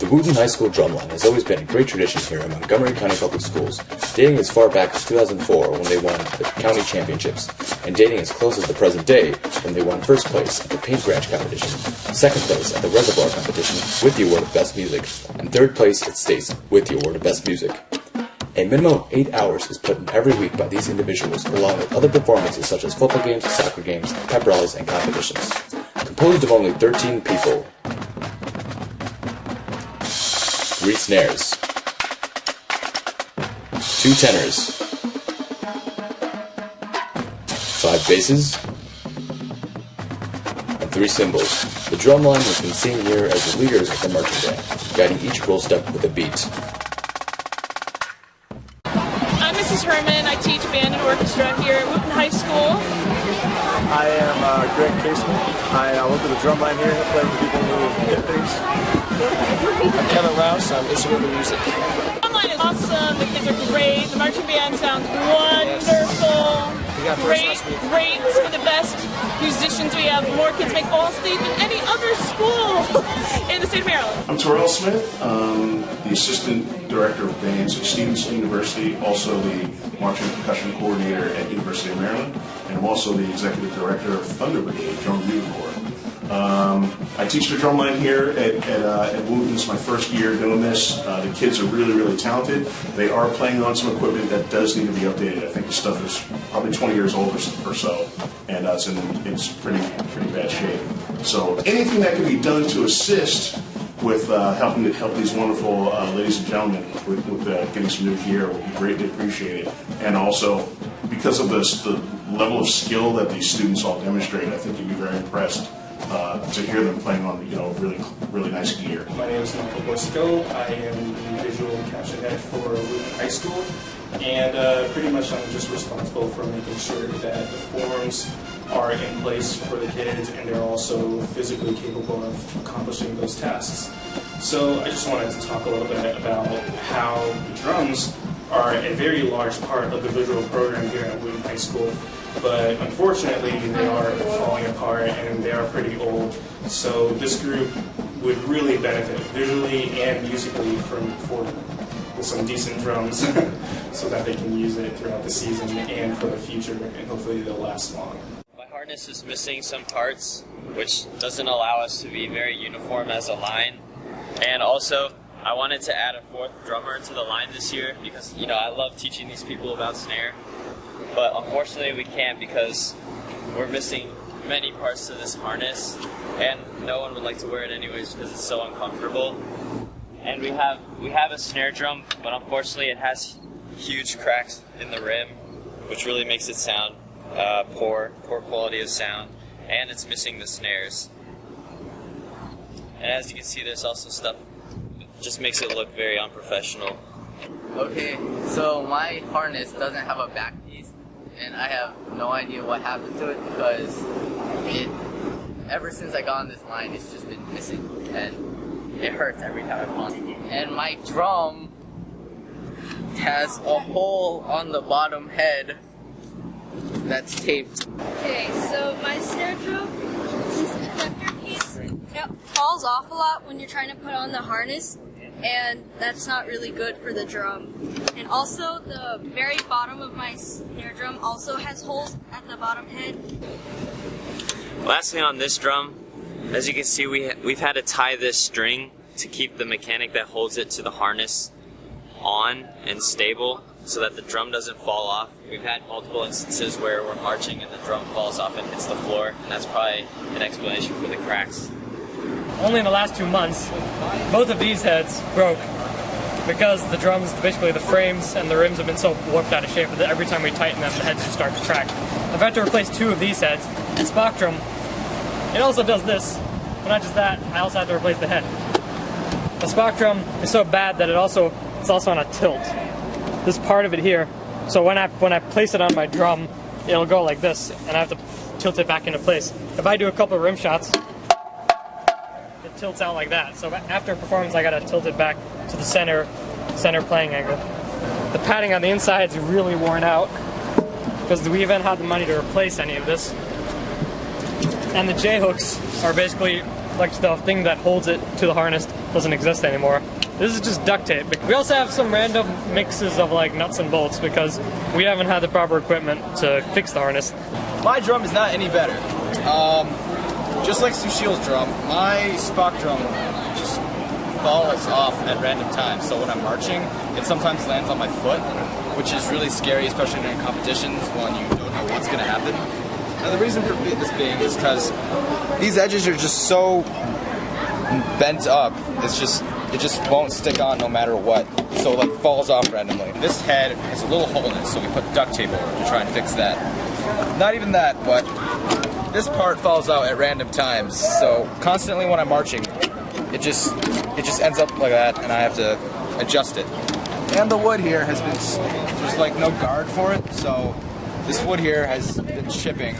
The Wootton High School drumline has always been a great tradition here in Montgomery County Public Schools, dating as far back as 2004 when they won the county championships, and dating as close as the present day when they won first place at the Paint Branch competition, second place at the Reservoir competition with the award of Best Music, and third place at States with the award of Best Music. A minimum of 8 hours is put in every week by these individuals, along with other performances such as football games, soccer games, pep rallies, and competitions. Composed of only 13 people, 3 snares, 2 tenors, 5 basses, and 3 cymbals. The drumline has been seen here as the leaders of the marching band, guiding each roll step with a beat. I'm Mrs. Herman. I teach band and orchestra here at Wootton High School. I am Greg Casement. I work with the drumline here, playing for people who get things. I'm Kevin Rouse. I'm instrumental music. The drumline is awesome. The kids are great. The marching band sounds wonderful. Great, some of the best musicians we have. More kids make All-State than any other school in the state of Maryland. I'm Terrell Smith, the Assistant Director of Bands at Stevenson University, also the Marching and Percussion Coordinator at University of Maryland, and I'm also the Executive Director of Thunder Brigade, Drum Music Corps. I teach the drumline here at Wootton. It's my first year doing this. The kids are really, really talented. They are playing on some equipment that does need to be updated. I think the stuff is probably 20 years old or so, and it's pretty bad shape. So anything that can be done to assist with help these wonderful ladies and gentlemen with getting some new gear would be greatly appreciated. And also, because of the level of skill that these students all demonstrate, I think you'd be very impressed to hear them playing on really nice gear. My name is Michael Bosco. I am the visual caption head for Wootton High School, and pretty much I'm just responsible for making sure that the forms are in place for the kids and they're also physically capable of accomplishing those tasks. So I just wanted to talk a little bit about how drums are a very large part of the visual program here at Wootton High School. But unfortunately, they are falling apart and they are pretty old. So this group would really benefit visually and musically with some decent drums so that they can use it throughout the season and for the future, and hopefully they'll last long. My harness is missing some parts, which doesn't allow us to be very uniform as a line. And also, I wanted to add a 4th drummer to the line this year because, I love teaching these people about snare. But unfortunately we can't because we're missing many parts to this harness, and no one would like to wear it anyways because it's so uncomfortable. And we have a snare drum, but unfortunately it has huge cracks in the rim, which really makes it sound poor quality of sound, and it's missing the snares. And as you can see, there's also stuff that just makes it look very unprofessional. Okay, so my harness doesn't have a back piece, and I have no idea what happened to it because ever since I got on this line, it's just been missing, and it hurts every time I punch. And my drum has a hole on the bottom head that's taped. Okay, so my snare drum, this conductor piece, it falls off a lot when you're trying to put on the harness, and that's not really good for the drum. And also, the very bottom of my snare drum also has holes at the bottom head. Lastly, on this drum, as you can see, we've had to tie this string to keep the mechanic that holds it to the harness on and stable so that the drum doesn't fall off. We've had multiple instances where we're marching and the drum falls off and hits the floor, and that's probably an explanation for the cracks. Only in the last 2 months, both of these heads broke because the drums, basically the frames and the rims have been so warped out of shape that every time we tighten them, the heads just start to crack. I've had to replace 2 of these heads. The Spock drum, it also does this, but not just that, I also have to replace the head. The Spock drum is so bad that it's also on a tilt. This part of it here, so when I place it on my drum, it'll go like this, and I have to tilt it back into place. If I do a couple of rim shots, it tilts out like that. So after a performance, I gotta tilt it back to the center playing angle. The padding on the inside is really worn out because we haven't had the money to replace any of this. And the J-hooks are basically like the thing that holds it to the harness. doesn't exist anymore. This is just duct tape. We also have some random mixes of like nuts and bolts because we haven't had the proper equipment to fix the harness. My drum is not any better. Just like Sushil's drum, my Spock drum just falls off at random times. So when I'm marching, it sometimes lands on my foot, which is really scary, especially during competitions when you don't know what's going to happen. And the reason for this being is because these edges are just so bent up, it just won't stick on no matter what. So it like falls off randomly. This head has a little hole in it, so we put duct tape over it to try and fix that. Not even that, but this part falls out at random times. So constantly when I'm marching, it just ends up like that, and I have to adjust it. And the wood here has been, there's like no guard for it, so this wood here has been chipping.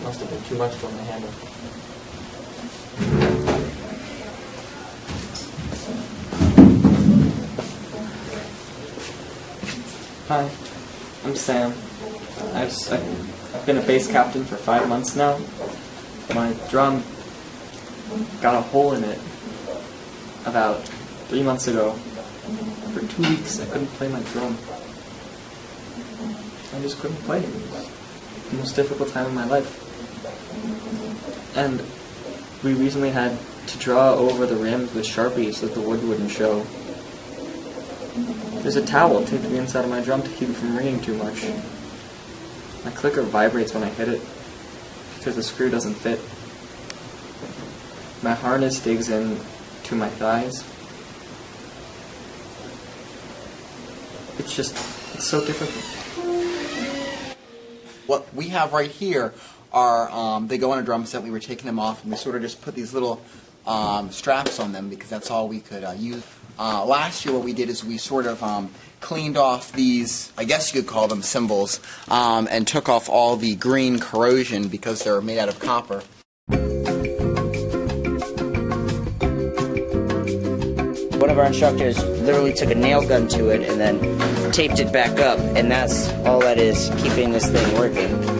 Must have been too much for my handle. Hi, I'm Sam. I've been a bass captain for 5 months now. My drum got a hole in it about 3 months ago. For 2 weeks I couldn't play my drum. I just couldn't play it. It was the most difficult time of my life. And we recently had to draw over the rims with Sharpies so that the wood wouldn't show. There's a towel taped to the inside of my drum to keep it from ringing too much. My clicker vibrates when I hit it because the screw doesn't fit. My harness digs in to my thighs. It's so difficult. What we have right here are, they go on a drum set. We were taking them off and we sort of just put these little straps on them because that's all we could use. Last year what we did is we sort of cleaned off these, I guess you could call them cymbals, and took off all the green corrosion because they're made out of copper. One of our instructors literally took a nail gun to it and then taped it back up, and that's all that is keeping this thing working.